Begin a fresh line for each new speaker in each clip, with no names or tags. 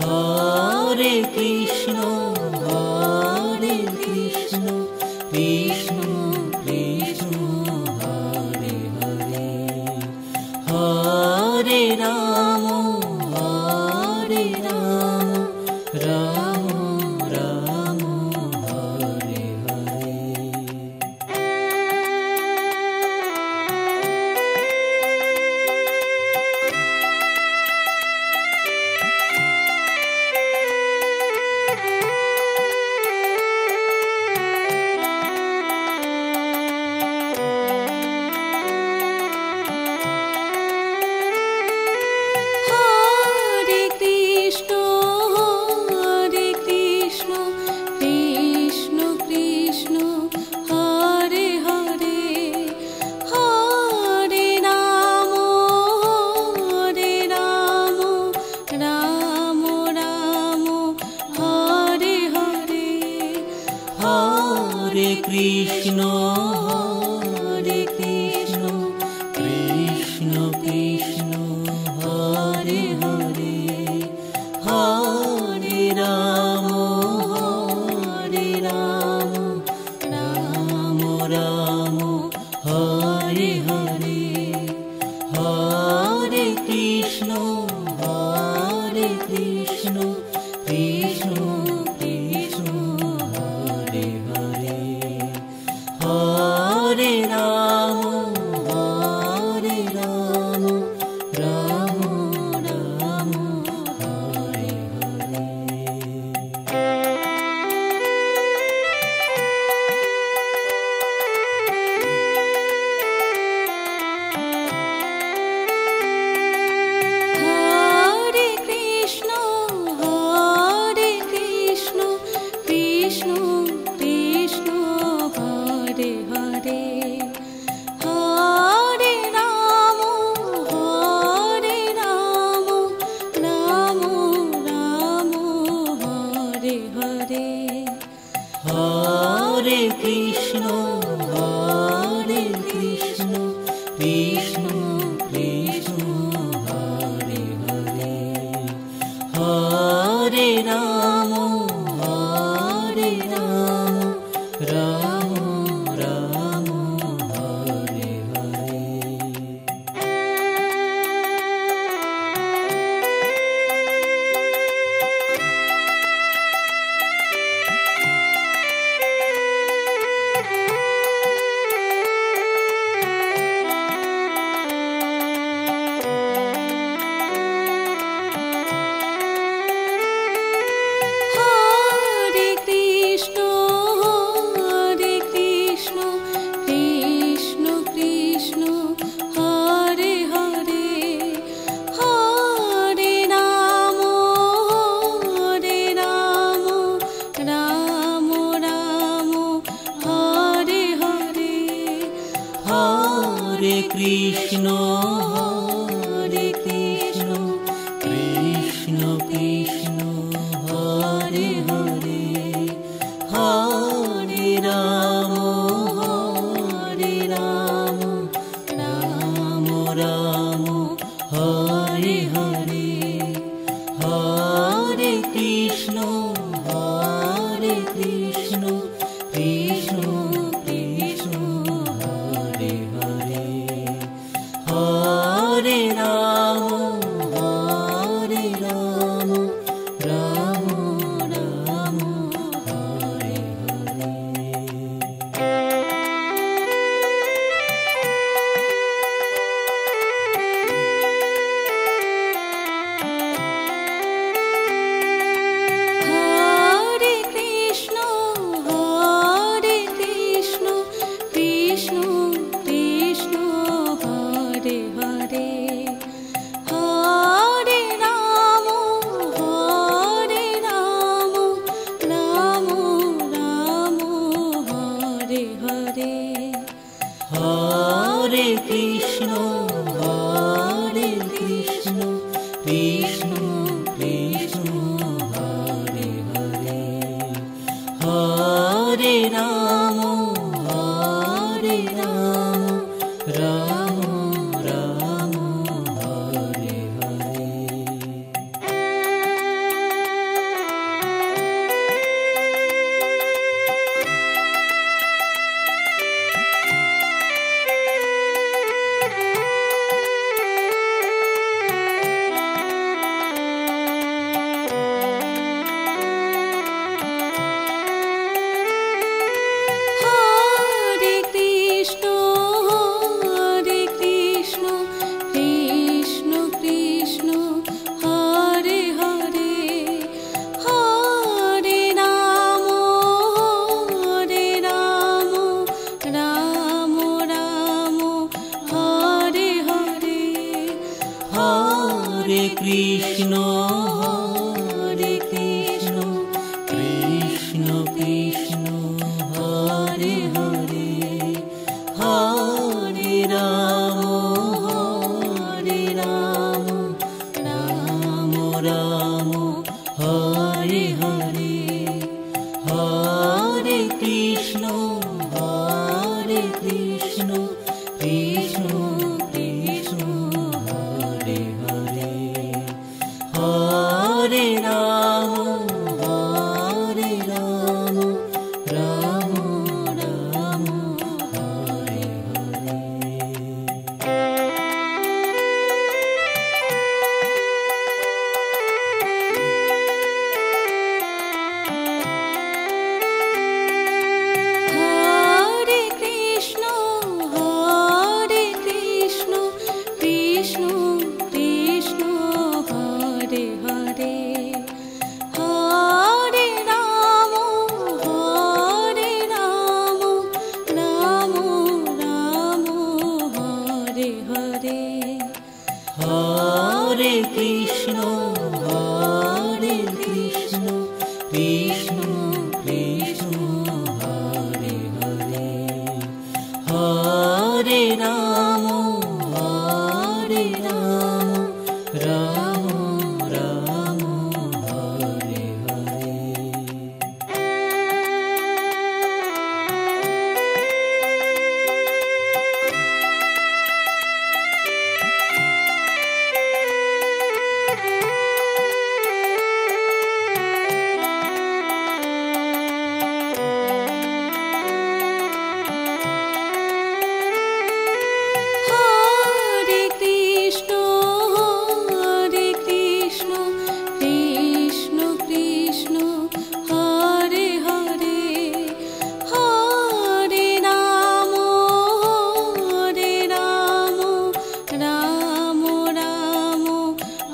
Hare Krishna Krishna Krishna Hare Hare, Hare Ram Ram Ram Hare Hare. Hare Krishna, Krishna Krishna, Hare Hare, Hare Rama, Rama Rama, Hare Hare, Hare Krishna, Krishna Krishna, Hare Hare, Hare Rama, Rama Rama, Hare Hare. Hare Krishna, Krishna Krishna, Hare Hare, Hare Rama, Rama Rama, Hare Hare. Hare Krishna, Krishna Krishna, Hare Hare, Hare Rama, Rama Rama, Hare Hare, Hare Krishna, Krishna Krishna, Hare Hare, Hare Rama, Rama Rama, Hare Hare. Hare Krishna, Krishna Krishna, Hare Hare, Hare Rama, Rama Rama, Hare Hare. Hare Krishna, Krishna Krishna, Hare Hare, Hare Rama, Rama Rama, Hare Hare, Hare Krishna, Krishna Krishna, Hare Hare, Hare Rama, Rama Rama, Hare Hare. Hare Krishna, Krishna Krishna, Hare Hare, Hare Rama, Rama Rama,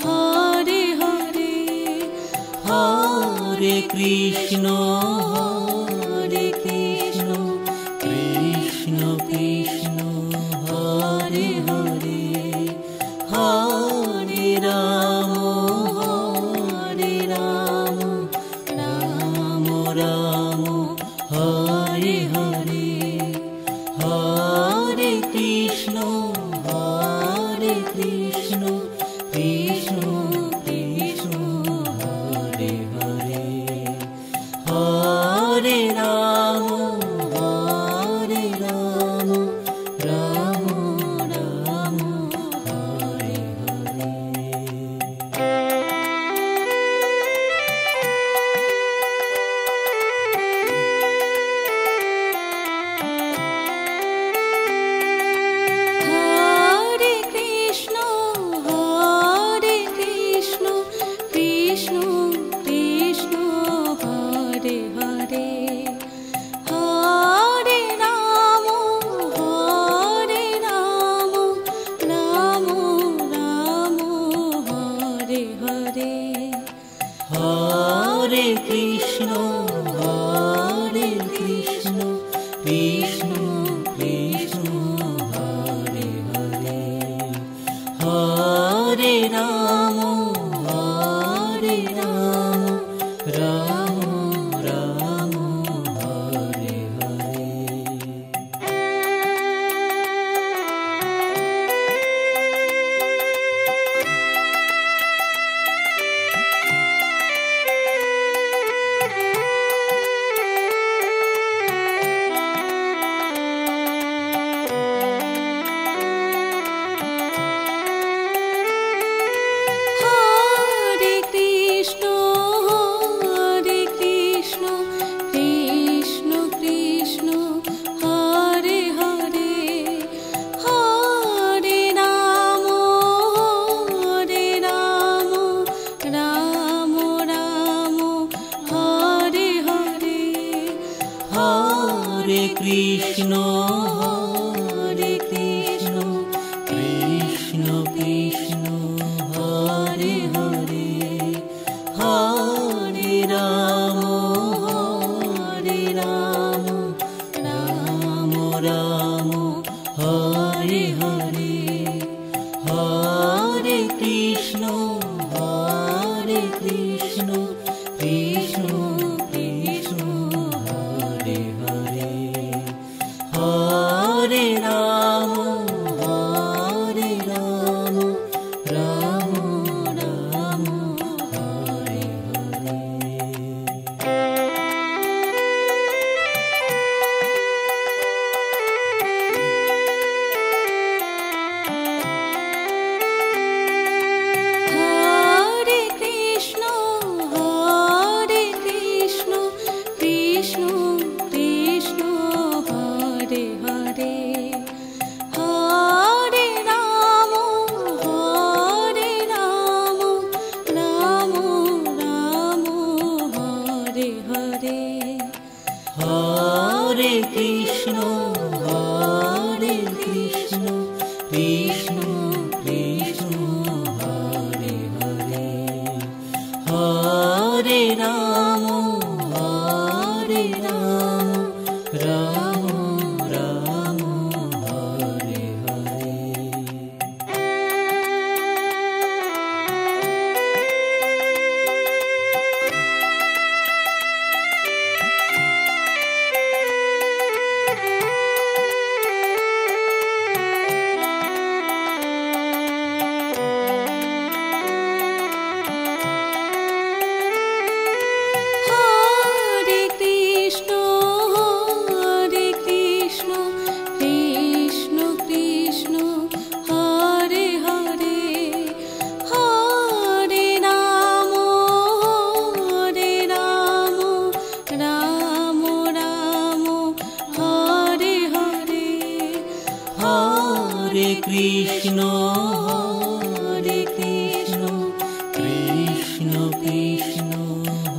Hare Hare. Hare Krishna, Krishna Krishna, Hare Hare, Hare Rama, Rama Rama, Hare Hare, Hare Krishna, Krishna Krishna, Hare Hare, Hare Rama, Rama Rama, Hare Hare. Hare Krishna, Krishna Krishna, Hare Hare, Hare Rama, Rama Rama, Hare Hare. Hare Krishna, Krishna Krishna, Hare Hare, Hare Rama, Rama Rama, Hare Hare, Hare Krishna, Hare Krishna, Krishna Krishna, Hare Hare, Hare Rama, Hare Rama, Rama Rama, Hare Hare. Hare Krishna, Hare Krishna, Krishna Krishna, Hare Hare, Hare Rama, Hare Rama, Rama Rama, Hare Hare. Hare Krishna, Hare Krishna, Krishna Krishna, Hare Hare, Hare Rama, Hare Rama, Rama Rama, Hare Hare, Hare Krishna, Hare Krishna, Krishna Krishna,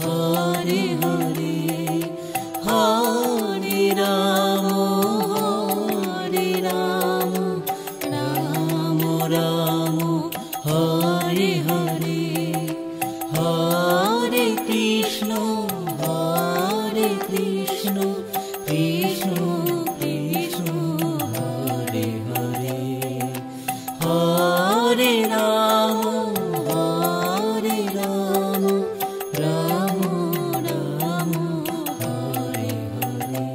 Hare Hare, Hare Rama, Hare Rama, Rama Rama, Hare Hare.
Hare Krishna, Hare Krishna, Krishna Krishna, Hare Hare, Hare Rama, Hare Rama, Rama Rama, Hare Hare.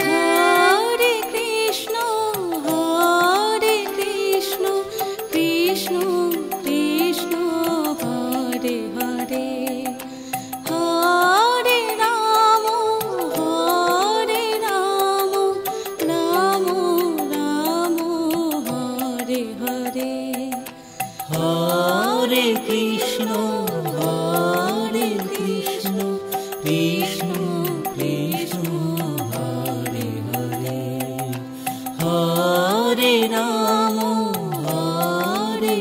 Hare Krishna, Hare Krishna, Krishna Krishna, Hare Hare, Hare Rama, Hare Rama, Rama Rama, Hare Hare.
Hare Krishna, Hare Krishna, Krishna Krishna, Hare Hare, Hare Rama, Hare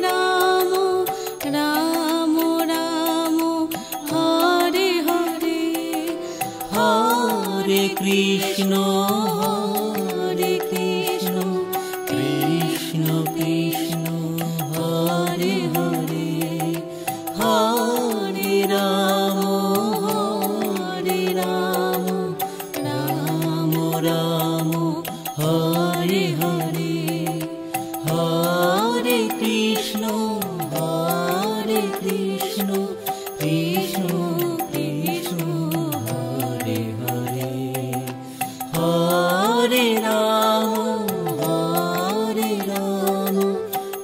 Rama, Rama Rama, Hare Hare.
Hare Krishna, Hare Krishna, Krishna Krishna, Hare Hare, Hare Rama, Hare Rama, Rama Rama, Hare Hare, Hare Krishna, Hare Krishna, Krishna Krishna, Hare Hare, Hare Rama, Hare Rama,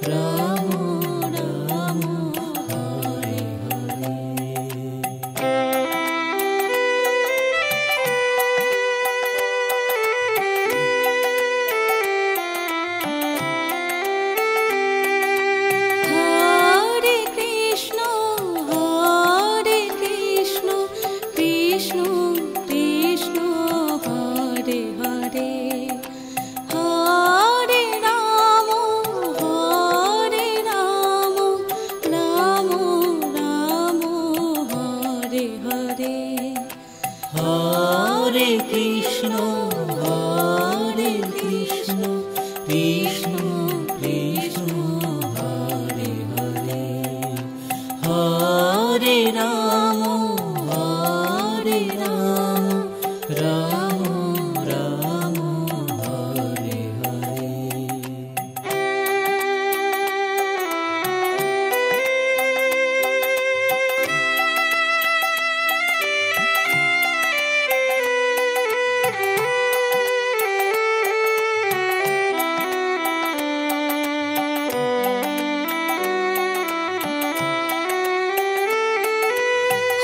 Rama Rama, Hare Hare. Hare Krishna Krishna Krishna Hare Hare Hare Ram Ram Ram Hare Hare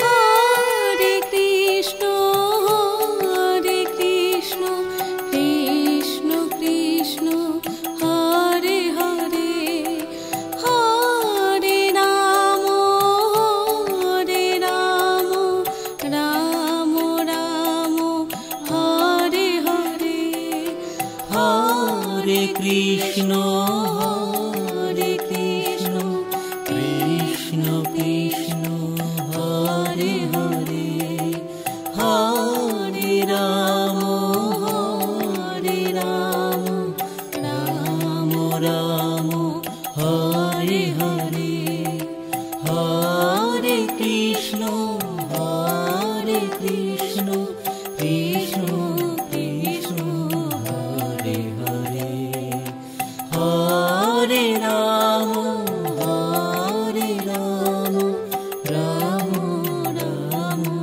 Hare Krishna, Hare Krishna, Krishna Krishna, Hare Hare, Hare Rama, Hare Rama, Rama Rama, Hare Hare, Hare Krishna, Hare Krishna, Krishna Krishna, Hare Hare, Hare Rama, Hare Rama, Rama Rama, Hare Hare.
Hare Krishna, Hare Krishna, Krishna Krishna, Hare Hare, Hare Rama, Hare Rama, Rama Rama,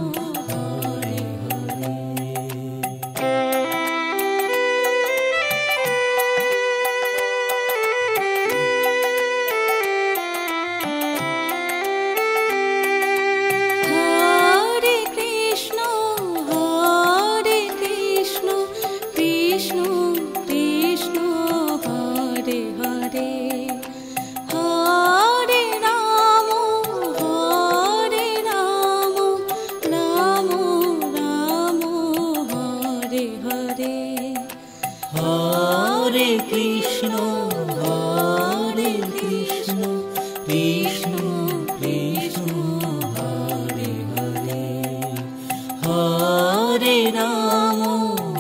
Hare Hare.
Hare Krishna, Hare Krishna, Krishna Krishna, Hare Hare, Hare Rama, Hare Rama, Rama Rama, Hare Hare.
Hare Krishna, Hare Krishna, Krishna Krishna, Hare Hare, Hare Rama,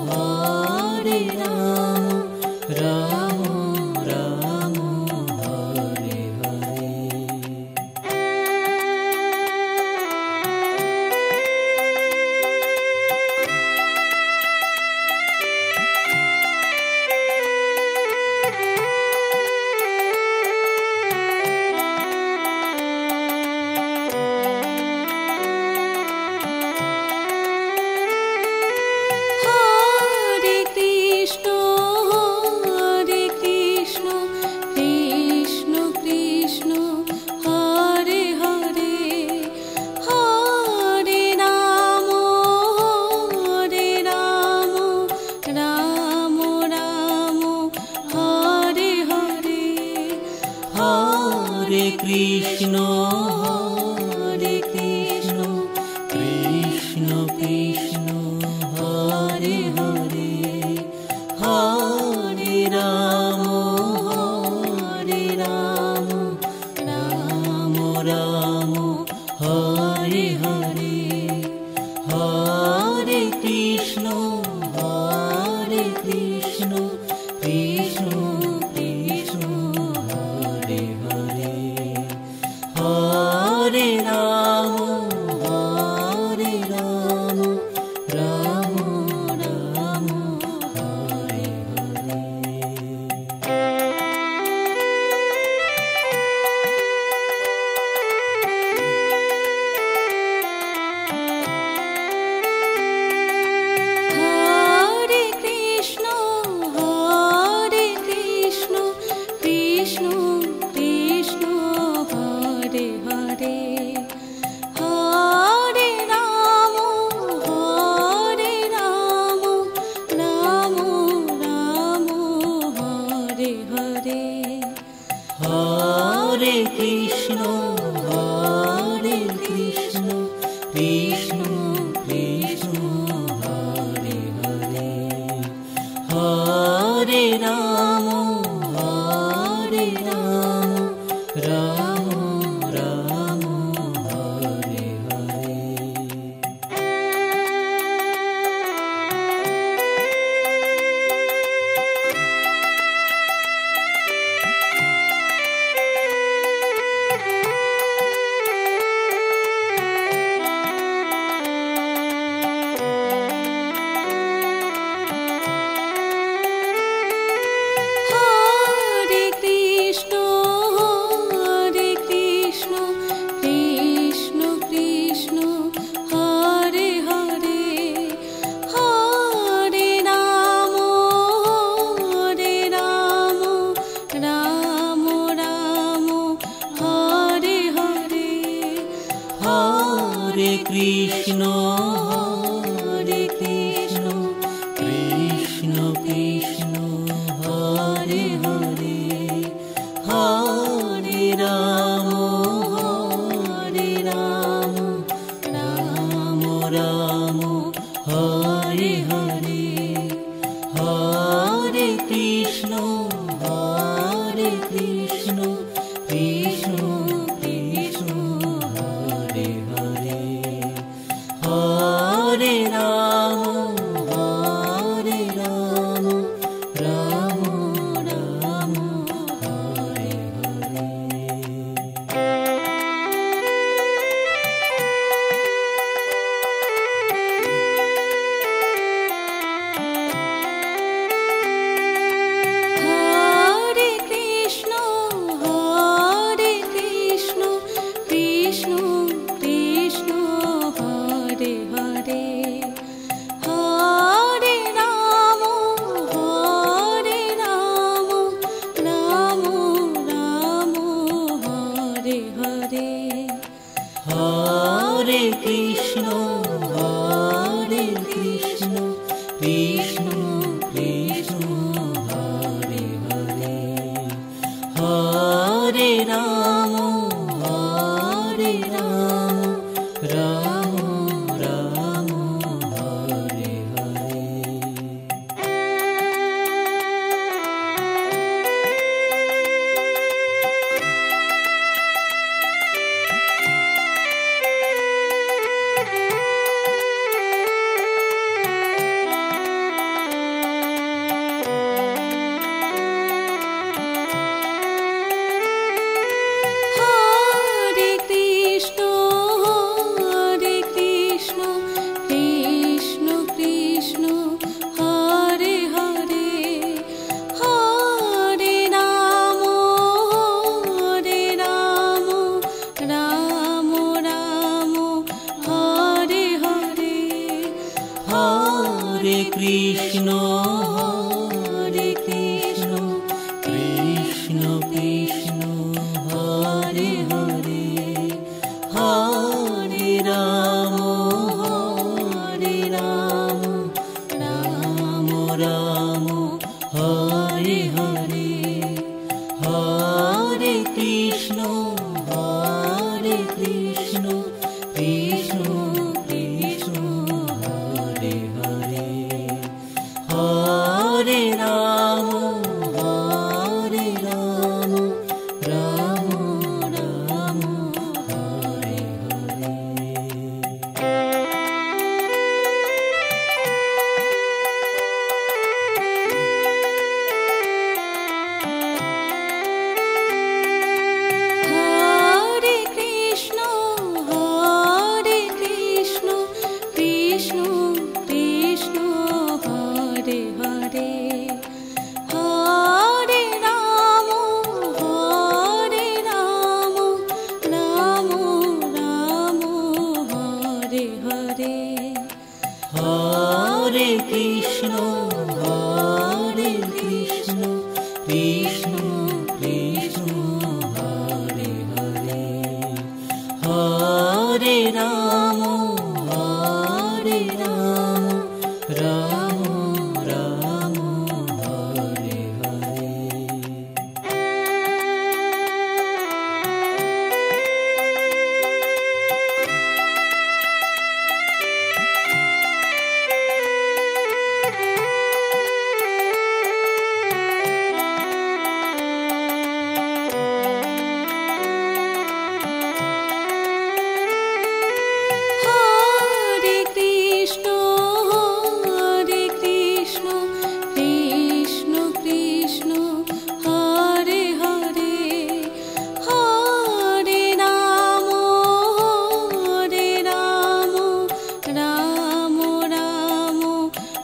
Hare Rama, Rama Rama, Hare Hare.
Hare Krishna, Hare Krishna, Krishna Krishna, Hare Hare, Hare Rama, Hare Rama, Rama Rama, Hare Hare, Hare Krishna, Hare Krishna, Krishna Krishna, Hare Hare, Hare Rama, Hare Rama, Rama Rama, Hare Hare.
Hare Krishna, Hare Krishna, Krishna Krishna, Hare Hare, Hare Rama, Hare Rama, Rama Rama, Hare Hare.
Hare Krishna, Hare Krishna, Krishna Krishna, Hare Hare, Hare Rama, Hare Rama, Rama Rama, Hare Hare. Krishna Hare Hare Hare Ram Ram Ram Hare Hare Hare Krishna, Hare Krishna, Krishna Krishna, Hare Hare, Hare Rama, Hare Rama, Rama Rama, Hare Hare, Hare Krishna, Hare Krishna, Krishna Krishna, Hare Hare, Hare Rama, Hare Rama, Rama Rama, Hare Hare.
Hare Krishna, Hare Krishna, Krishna Krishna, Hare Hare, Hare Rama, Hare Rama, Rama Rama, Hare Hare.
Hare Krishna, Hare Krishna, Krishna Krishna, Hare Hare, Hare Rama, Hare Rama, Rama Rama, Hare Hare.
Hare Krishna, Hare Krishna, Krishna Krishna, Hare Hare, Hare Rama, Hare Rama, Rama Rama,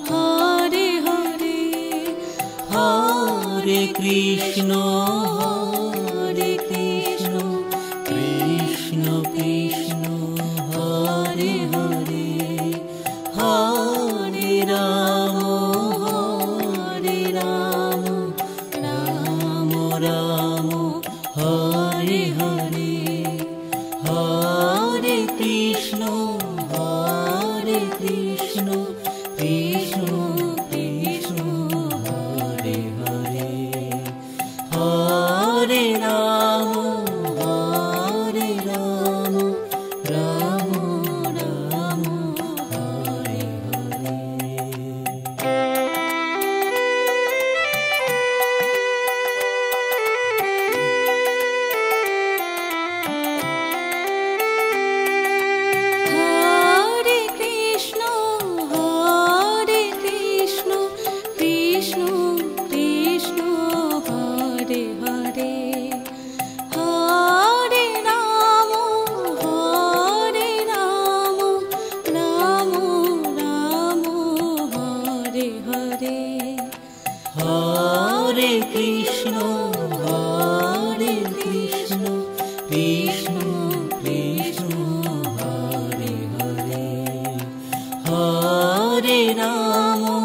Hare Hare.
Hare Krishna, Hare Krishna, Krishna Krishna, Hare Hare, Hare Rama, Hare Rama, Rama Rama, Hare Hare, Hare Krishna, Hare Krishna, Krishna Krishna, Hare Hare, Hare Rama, Hare Rama, Rama Rama, Hare Hare.
Hare Krishna, Hare Krishna, Krishna Krishna, Hare Hare, Hare Rama, Hare Rama, Rama Rama, Hare Hare.
Hare Krishna, Hare Krishna, Krishna Krishna, Hare Hare, Hare Rama,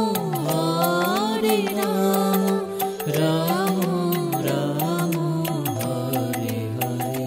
Hare Rama, Rama Rama, Hare Hare.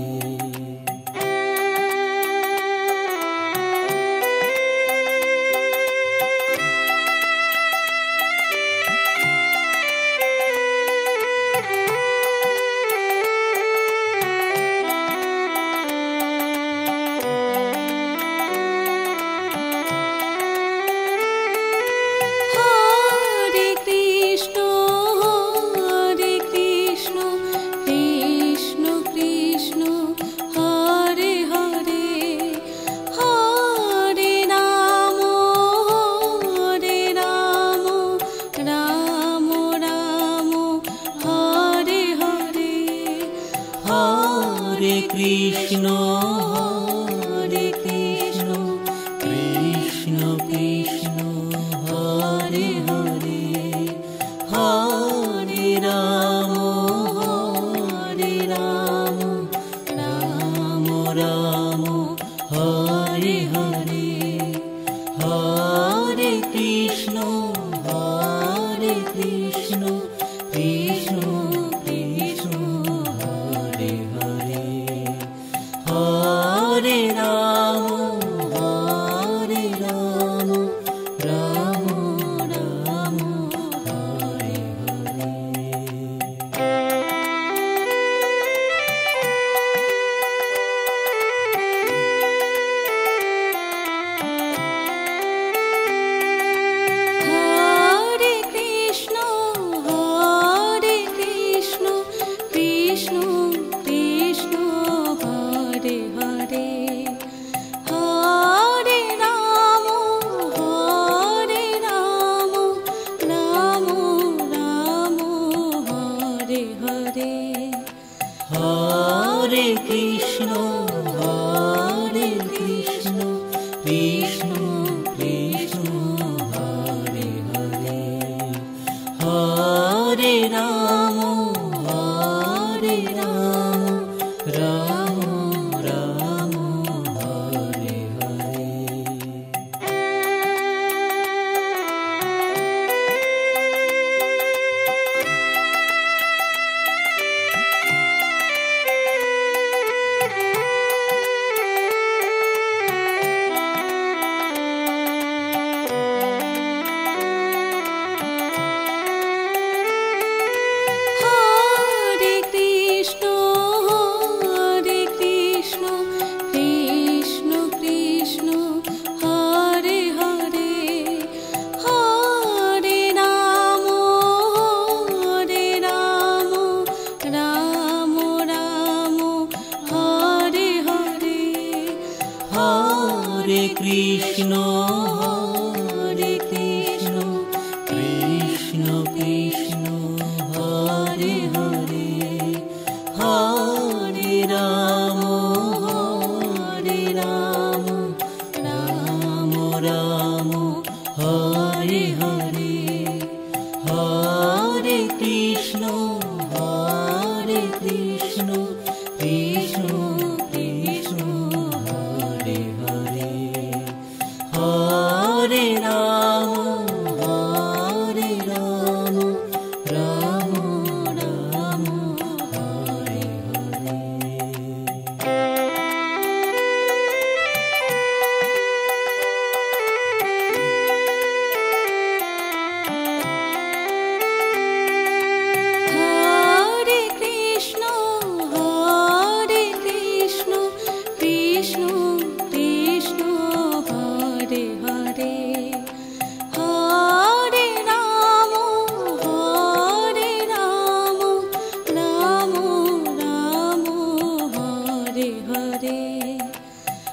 Krishna Hare Krishna Krishna Krishna Hare Hare Hare Ram Ram Ram Hare Hare Hare Krishna Krishna Krishna Hare Hare Hare Ram Ram Ram Hare Hare. Hare Krishna Krishna Krishna Hare Hare Hare Ram Ram Ram Hare Hare. Hare Krishna Krishna Krishna Hare Hare Hare Ram Ram Ram Hare Hare Hare Krishna Krishna Krishna Hare Hare Hare Ram Ram Ram Hare Hare.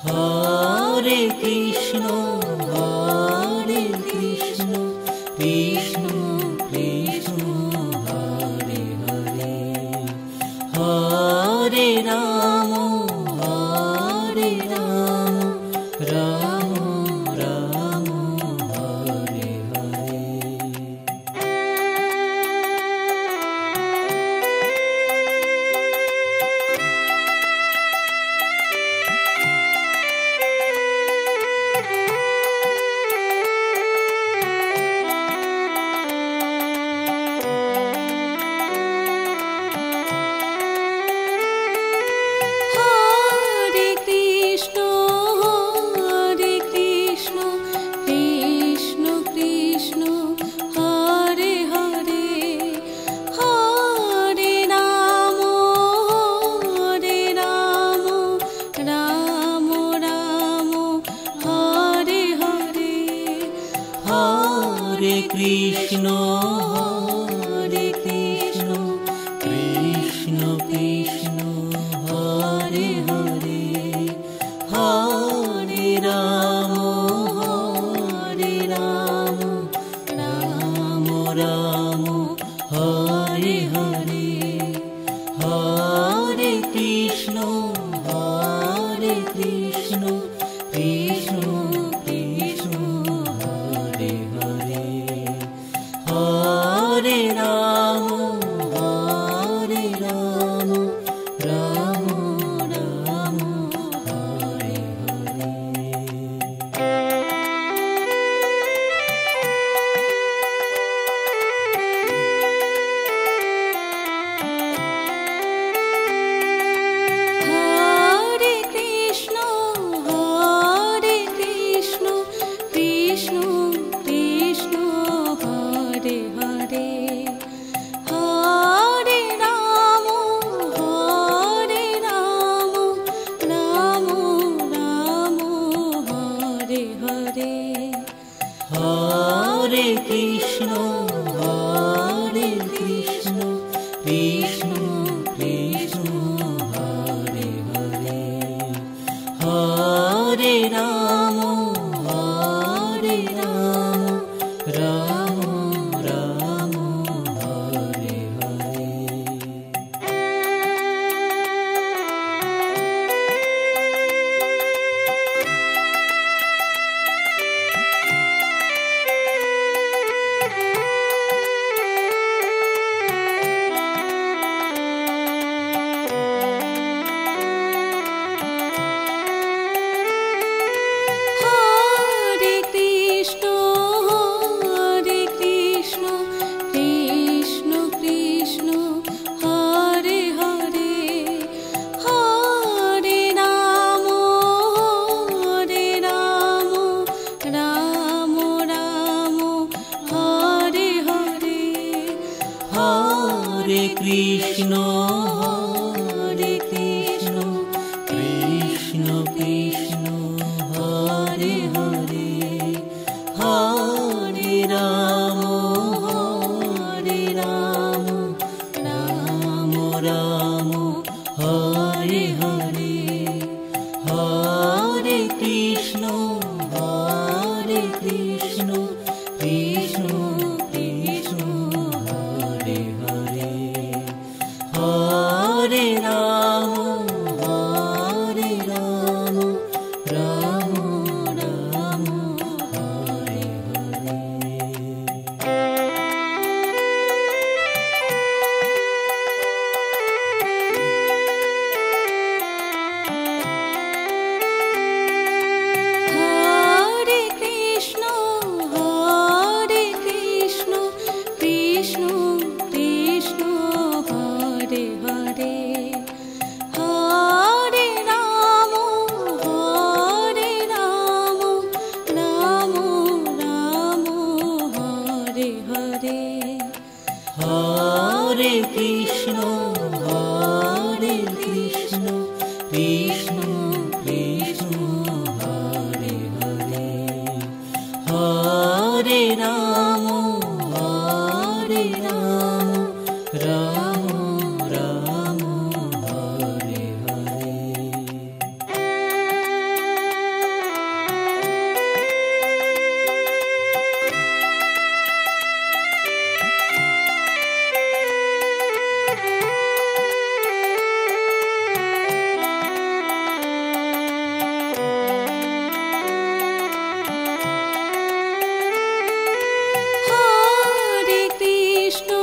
Hare Krishna Krishna Krishna Hare Hare Hare Ram Ram Ram Hare Hare. Hare Krishna Krishna Krishna Hare Hare Hare Ram Ram Ram Hare Hare Hare Krishna Hare Krishna, Hare Krishna, Krishna Krishna, Hare Hare, Hare Rama, Hare Rama, Rama Rama, Hare Hare, Hare Krishna, Hare Krishna, Krishna Krishna, Hare Hare, Hare Rama, Hare Rama, Rama Rama, Hare
Hare Krishna, Hare Krishna, Krishna Krishna, Hare Hare, Hare Rama, Hare Rama, Rama Rama, Hare Hare.
Hare Krishna, Hare Krishna, Krishna Krishna, Hare Hare, Hare Rama, Hare Rama, Rama Rama, Hare Hare.
Hare Krishna,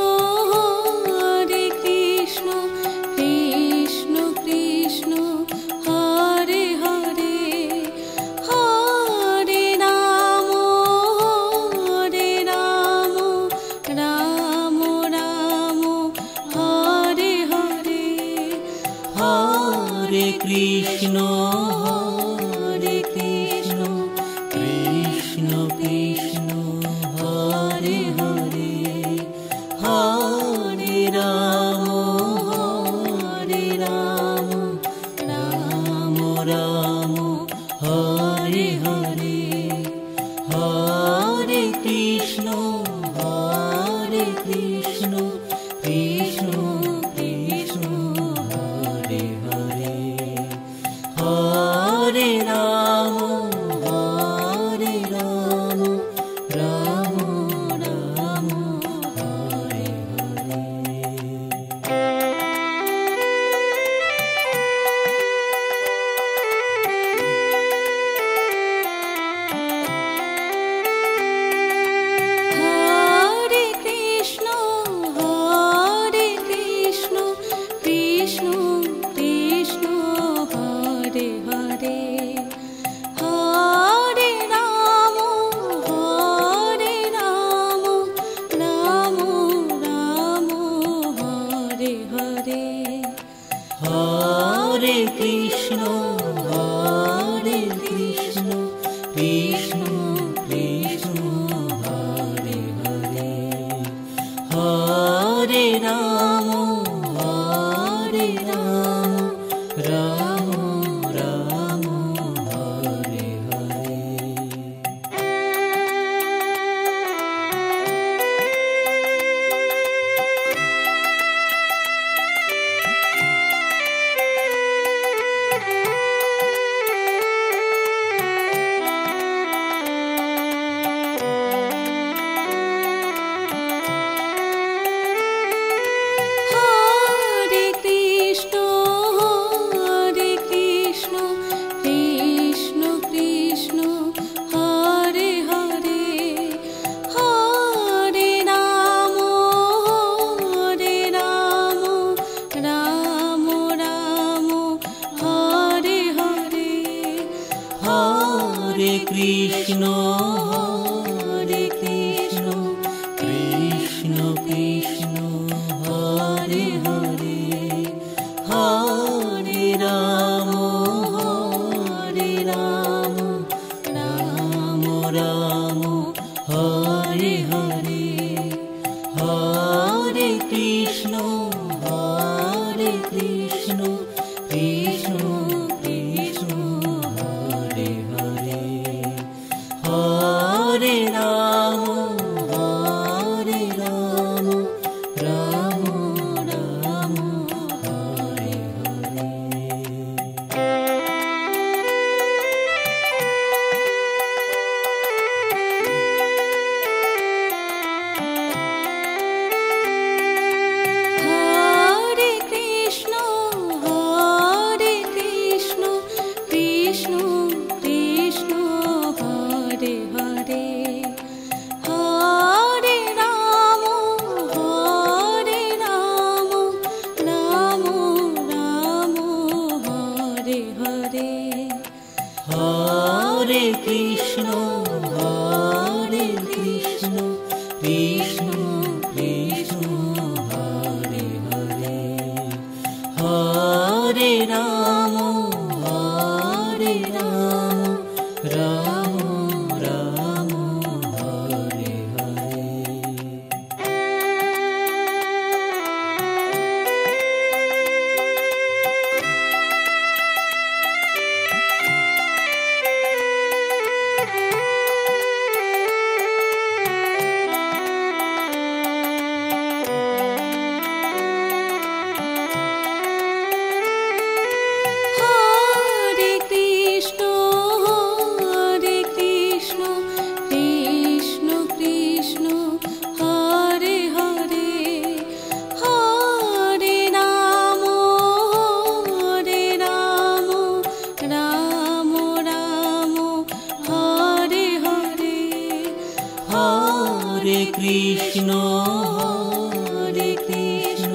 Hare Krishna, Krishna Krishna, Hare Hare, Hare Rama, Hare Rama, Rama Rama, Hare Hare.
Hare Krishna, Hare Krishna, Krishna Krishna, Hare Hare, Hare Rama, Hare Rama, Rama Rama, Hare Hare, Hare Krishna, Hare Krishna, Krishna Krishna, Hare Hare, Hare Rama, Hare Rama, Rama Rama, Hare
Hare Krishna, Hare Krishna, Krishna Krishna, Hare Hare, Hare Rama, Hare Rama, Rama Rama, Hare Hare.
Hare Krishna, Hare Krishna, Krishna Krishna, Hare Hare, Hare Rama, Hare Rama, Rama Rama, Hare Hare. Hare Krishna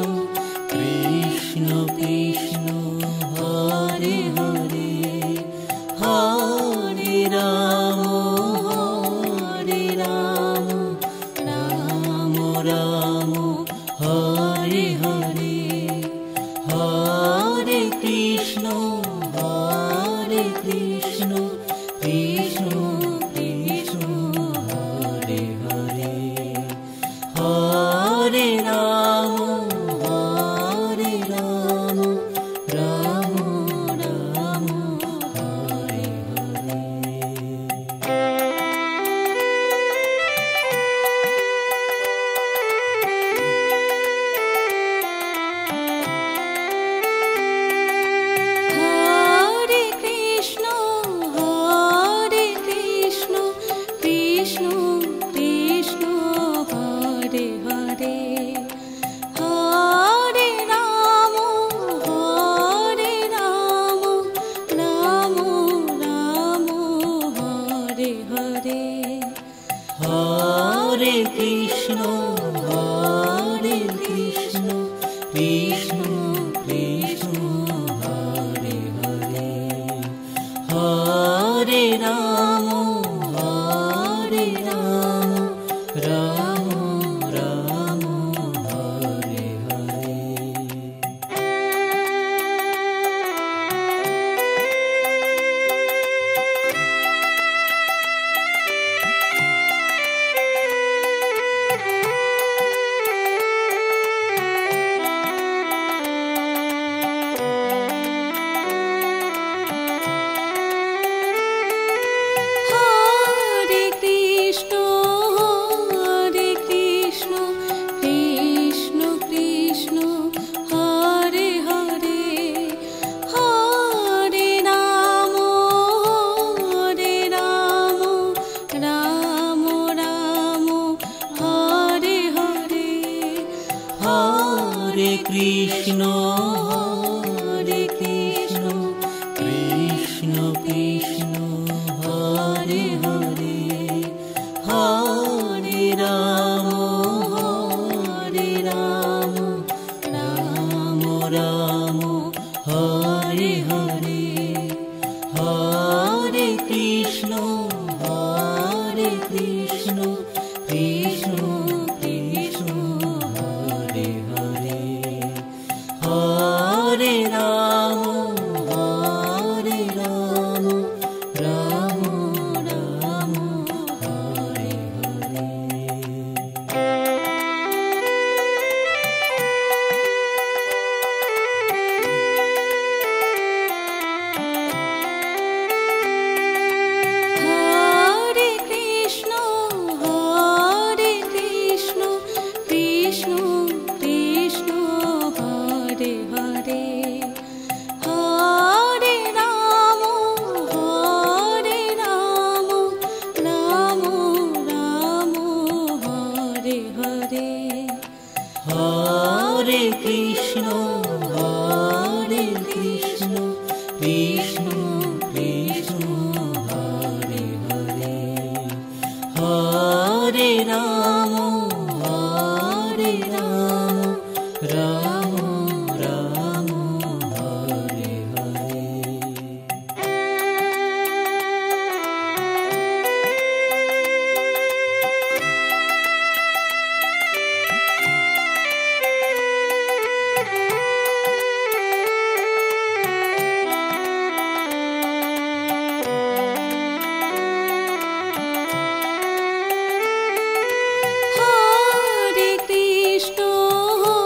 Krishna Krishna Hare Hare Hare Ram Ram Ram Hare Hare Hare Krishna Krishna Krishna Hare Hare Hare Ram Ram Ram Hare Hare Hare Krishna Krishna Krishna Hare Hare Hare Ram Ram Ram Hare Hare Hare Krishna Krishna Krishna Hare Hare Hare Ram Ram Ram Hare Hare Hare Krishna Krishna Krishna Hare Hare Hare Ram Ram Ram Hare Hare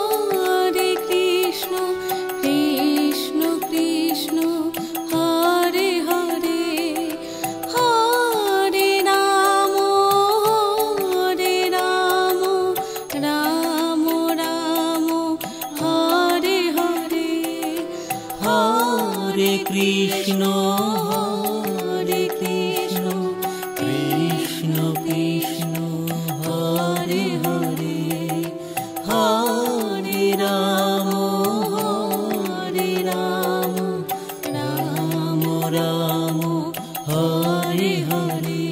Hare Krishna Krishna Krishna Hare Hare Hare Ram Ram Ram Hare Hare Hare Krishna Krishna Krishna Hare Hare Hare Ram Ram Ram Hare Hare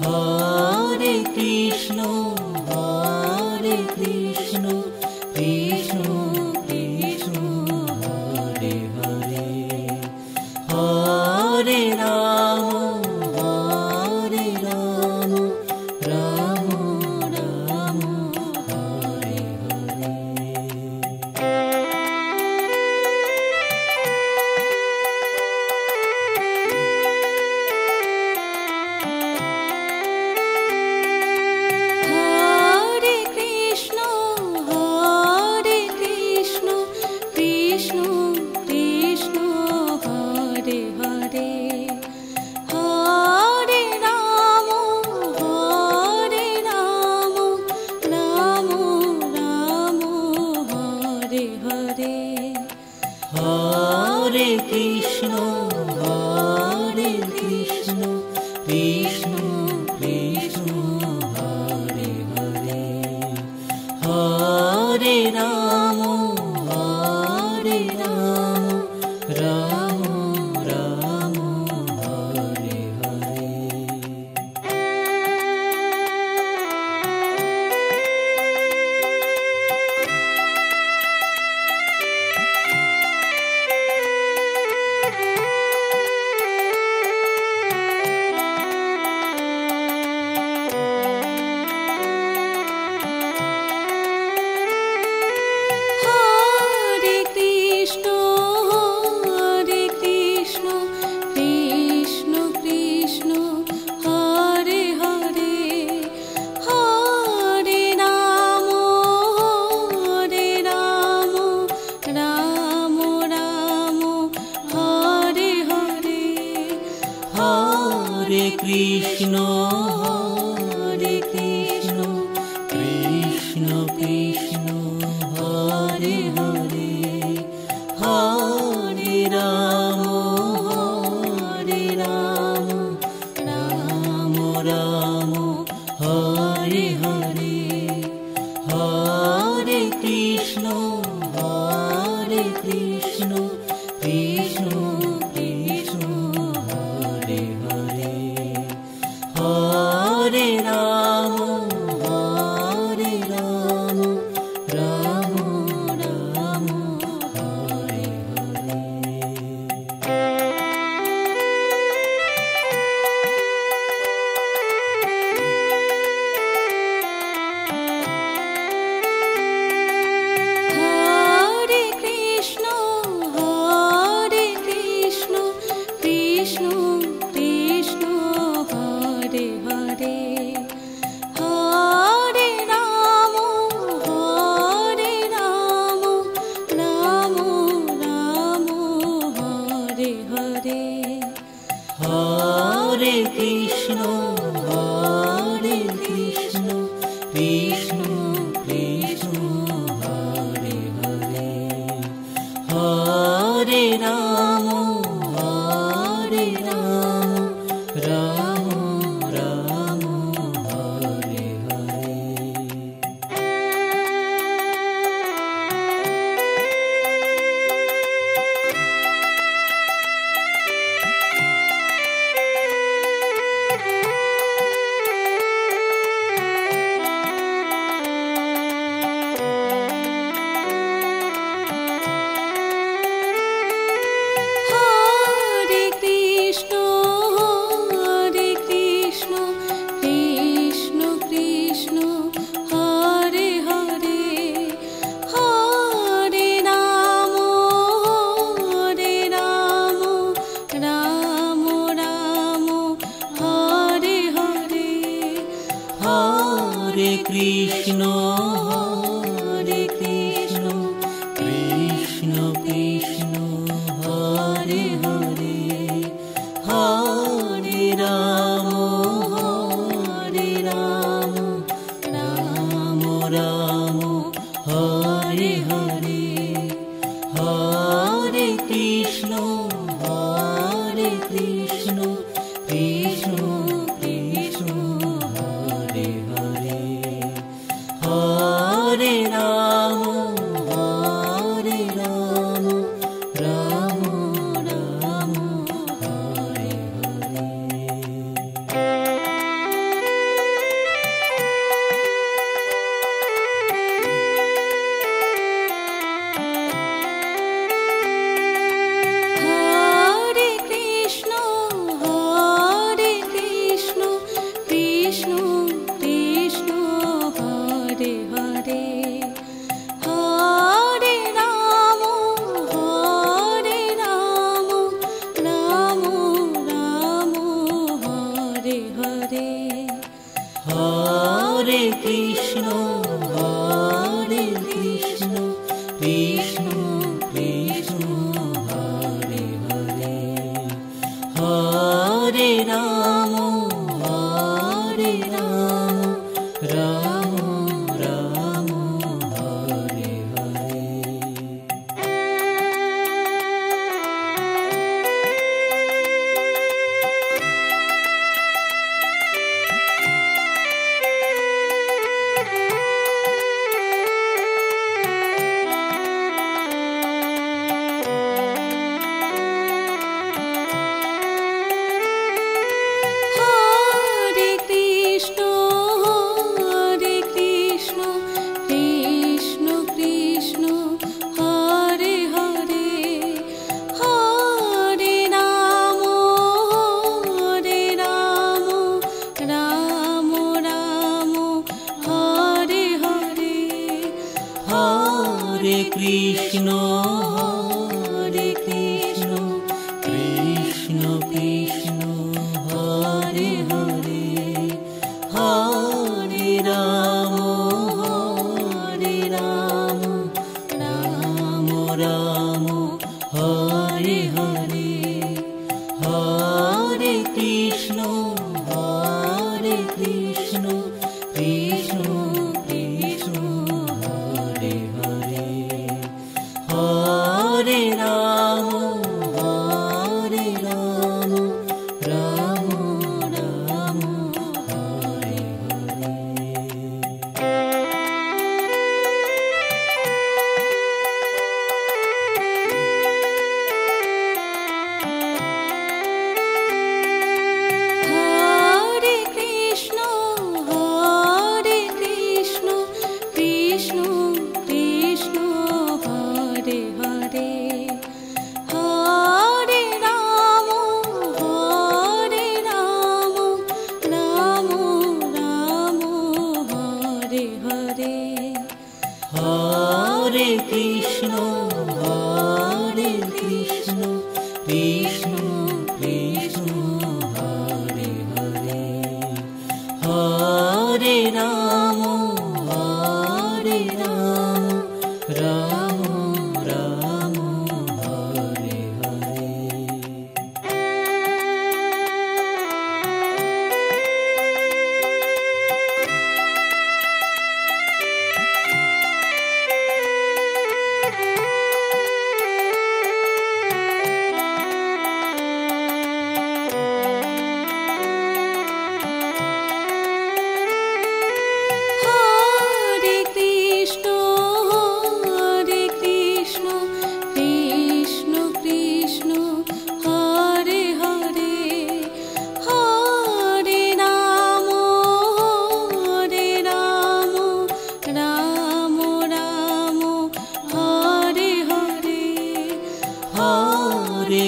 Hare Krishna Krishna Krishna Hare Hare Hare Ram Ram Ram Hare Hare Krishna Hare Krishna Krishna Krishna Hare Hare Hare Ram Ram Ram Hare Hare Hare Krishna Krishna Krishna Hare Hare Hare Ram Ram Ram Hare Hare Hare Krishna Krishna Krishna Hare Hare Hare Ram Ram Ram Hare Hare Hare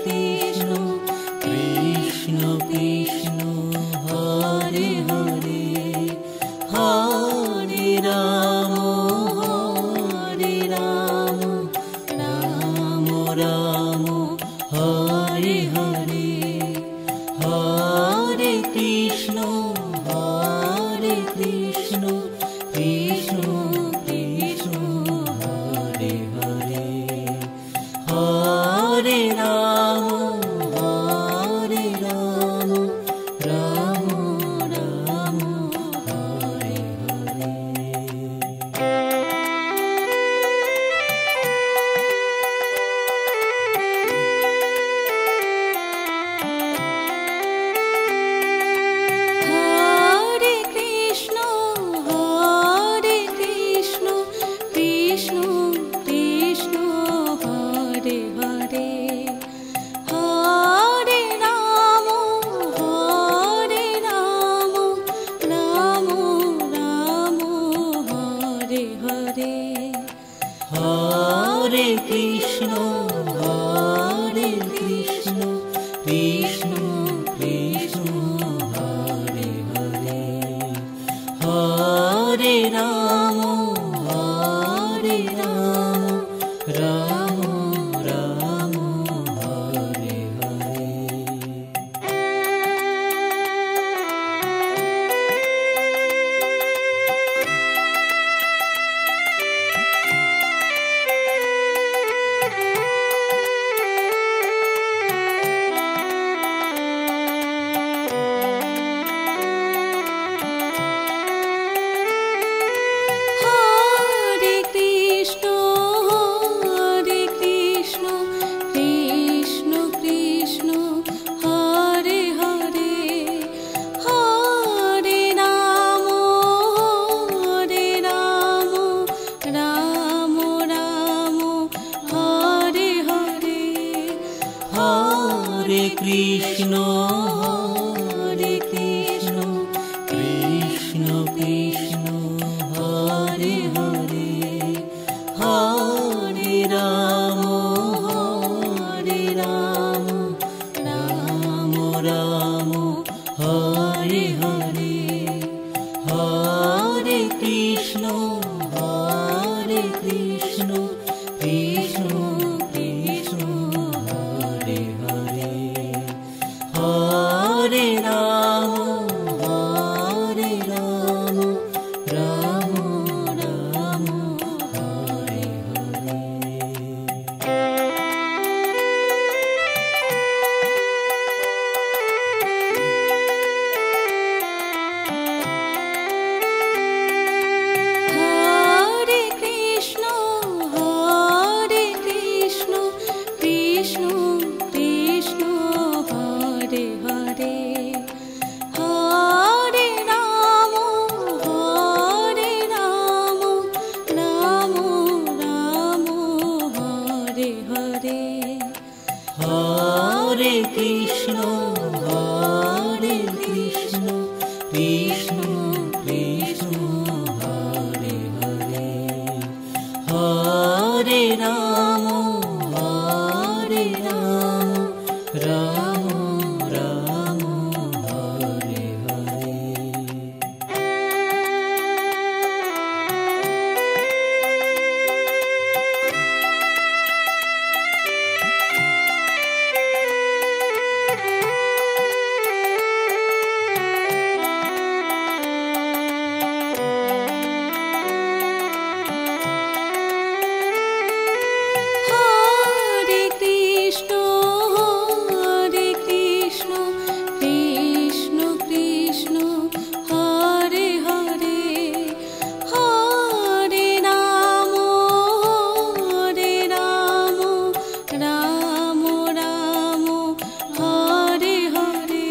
Krishna Krishna Krishna Hare Hare Hare Ram Ram Ram Hare Hare Hare Krishna Krishna Krishna Hare Hare Hare Ram Ram Ram Hare Hare Hare Krishna Krishna Krishna Hare Hare Hare Ram Ram Ram Hare Hare Krishna Krishna Krishna Hare Hare, Hare Ram Ram Ram Hare Hare.
Hare Krishna, Hare Krishna, Krishna Krishna, Hare Hare, Hare Rama, Hare Rama, Rama Rama, Hare Hare.
Hare Krishna Krishna Krishna Hare Hare, Hare Ram Ram Ram Hare Hare.
Hare Krishna, Hare Krishna, Krishna Krishna, Hare Hare, Hare Rama, Hare Rama, Rama Rama, Hare Hare.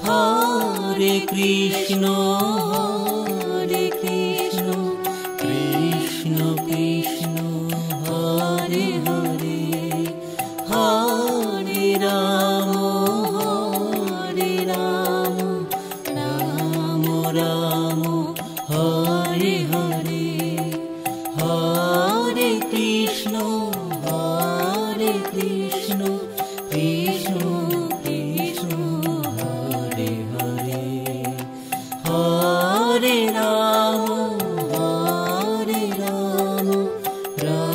Hare Krishna Krishna Krishna Hare Hare, Hare Ram Ram Ram Hare Hare, Hare Krishna Krishna Krishna Hare Hare, Hare Ram Ram